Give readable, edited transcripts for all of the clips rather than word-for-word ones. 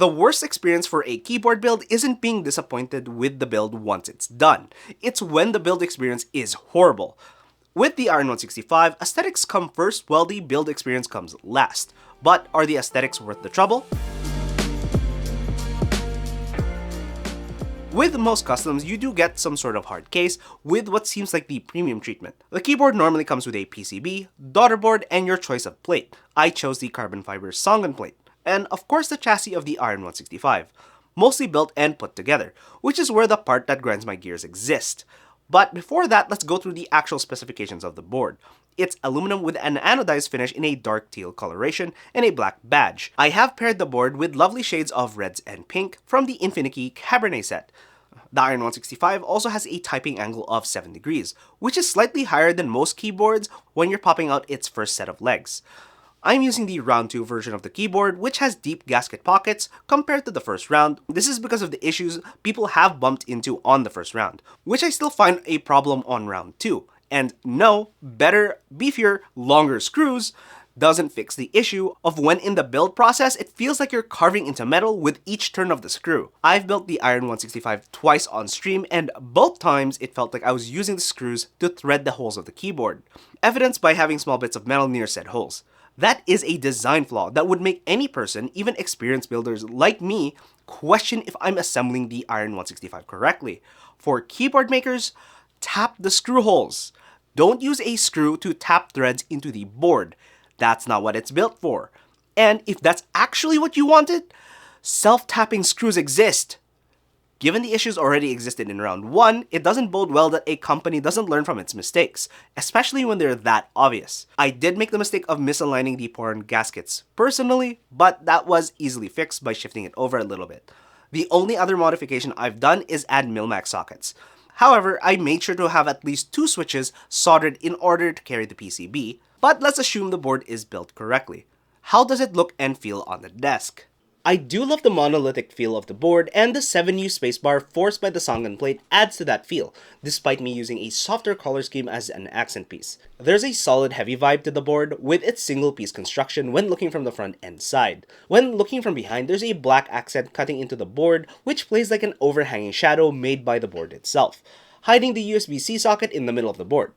The worst experience for a keyboard build isn't being disappointed with the build once it's done. It's when the build experience is horrible. With the Iron 165, aesthetics come first while the build experience comes last. But are the aesthetics worth the trouble? With most customs, you do get some sort of hard case with what seems like the premium treatment. The keyboard normally comes with a PCB, daughter board, and your choice of plate. I chose the carbon fiber tsangan plate. And of course the chassis of the Iron 165. Mostly built and put together, which is where the part that grinds my gears exists. But before that, let's go through the actual specifications of the board. It's aluminum with an anodized finish in a dark teal coloration and a black badge. I have paired the board with lovely shades of reds and pink from the Infinikey Cabernet set. The Iron 165 also has a typing angle of 7 degrees, which is slightly higher than most keyboards when you're popping out its first set of legs. I'm using the round 2 version of the keyboard, which has deep gasket pockets compared to the first round. This is because of the issues people have bumped into on the first round, which I still find a problem on round 2. And no, better, beefier, longer screws doesn't fix the issue of when in the build process it feels like you're carving into metal with each turn of the screw. I've built the Iron 165 twice on stream, and both times it felt like I was using the screws to thread the holes of the keyboard, evidenced by having small bits of metal near said holes. That is a design flaw that would make any person, even experienced builders like me, question if I'm assembling the Iron 165 correctly. For keyboard makers, tap the screw holes. Don't use a screw to tap threads into the board. That's not what it's built for. And if that's actually what you wanted, self-tapping screws exist. Given the issues already existed in round 1, it doesn't bode well that a company doesn't learn from its mistakes, especially when they're that obvious. I did make the mistake of misaligning the porn gaskets personally, but that was easily fixed by shifting it over a little bit. The only other modification I've done is add Milmax sockets. However, I made sure to have at least 2 switches soldered in order to carry the PCB, but let's assume the board is built correctly. How does it look and feel on the desk? I do love the monolithic feel of the board, and the 7U spacebar forced by the tsangan plate adds to that feel, despite me using a softer color scheme as an accent piece. There's a solid heavy vibe to the board with its single piece construction when looking from the front and side. When looking from behind, there's a black accent cutting into the board which plays like an overhanging shadow made by the board itself, hiding the USB-C socket in the middle of the board.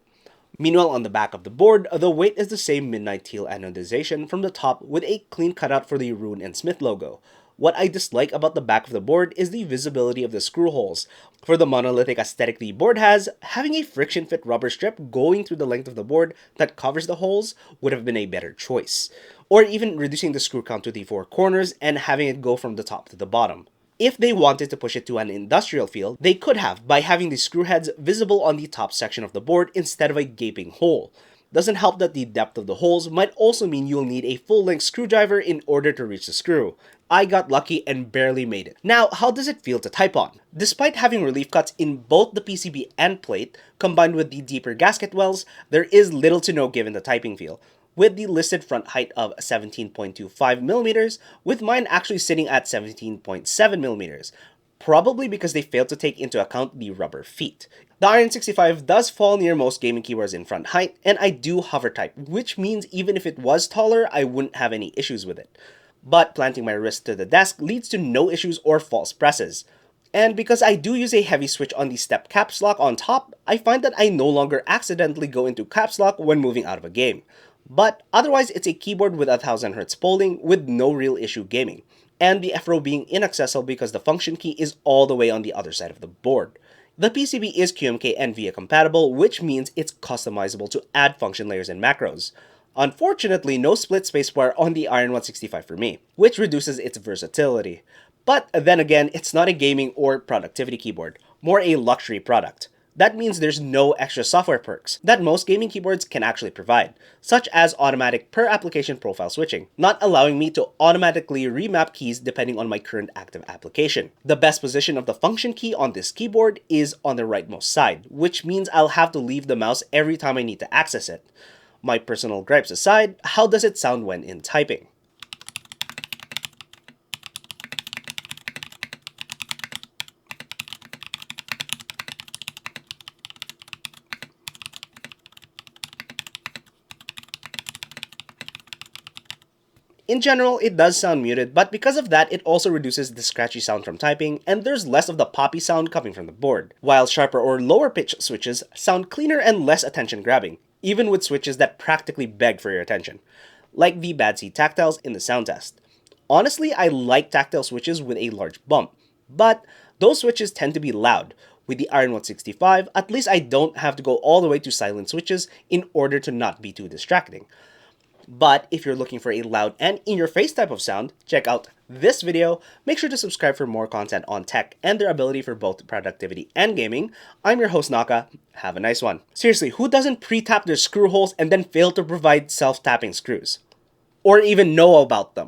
Meanwhile, on the back of the board, the weight is the same midnight teal anodization from the top with a clean cutout for the Rune and Smith logo. What I dislike about the back of the board is the visibility of the screw holes. For the monolithic aesthetic the board has, having a friction fit rubber strip going through the length of the board that covers the holes would have been a better choice. Or even reducing the screw count to the 4 corners and having it go from the top to the bottom. If they wanted to push it to an industrial feel, they could have by having the screw heads visible on the top section of the board instead of a gaping hole. Doesn't help that the depth of the holes might also mean you'll need a full-length screwdriver in order to reach the screw. I got lucky and barely made it. Now, how does it feel to type on? Despite having relief cuts in both the PCB and plate, combined with the deeper gasket wells, there is little to no give in the typing feel, with the listed front height of 17.25mm, with mine actually sitting at 17.7mm, probably because they failed to take into account the rubber feet. The Iron 65 does fall near most gaming keyboards in front height, and I do hover type, which means even if it was taller, I wouldn't have any issues with it. But planting my wrist to the desk leads to no issues or false presses. And because I do use a heavy switch on the step caps lock on top, I find that I no longer accidentally go into caps lock when moving out of a game. But otherwise, it's a keyboard with 1000Hz polling with no real issue gaming, and the F-row being inaccessible because the function key is all the way on the other side of the board. The PCB is QMK and VIA compatible, which means it's customizable to add function layers and macros. Unfortunately, no split spacebar on the Iron 165 for me, which reduces its versatility. But then again, it's not a gaming or productivity keyboard, more a luxury product. That means there's no extra software perks that most gaming keyboards can actually provide, such as automatic per-application profile switching, not allowing me to automatically remap keys depending on my current active application. The best position of the function key on this keyboard is on the rightmost side, which means I'll have to leave the mouse every time I need to access it. My personal gripes aside, how does it sound when in typing? In general, it does sound muted, but because of that, it also reduces the scratchy sound from typing, and there's less of the poppy sound coming from the board, while sharper or lower pitch switches sound cleaner and less attention-grabbing, even with switches that practically beg for your attention, like the Bad Seed Tactiles in the sound test. Honestly, I like tactile switches with a large bump, but those switches tend to be loud. With the Iron 165, at least I don't have to go all the way to silent switches in order to not be too distracting. But if you're looking for a loud and in-your-face type of sound, check out this video. Make sure to subscribe for more content on tech and their ability for both productivity and gaming. I'm your host Naka. Have a nice one. Seriously, who doesn't pre-tap their screw holes and then fail to provide self-tapping screws? Or even know about them?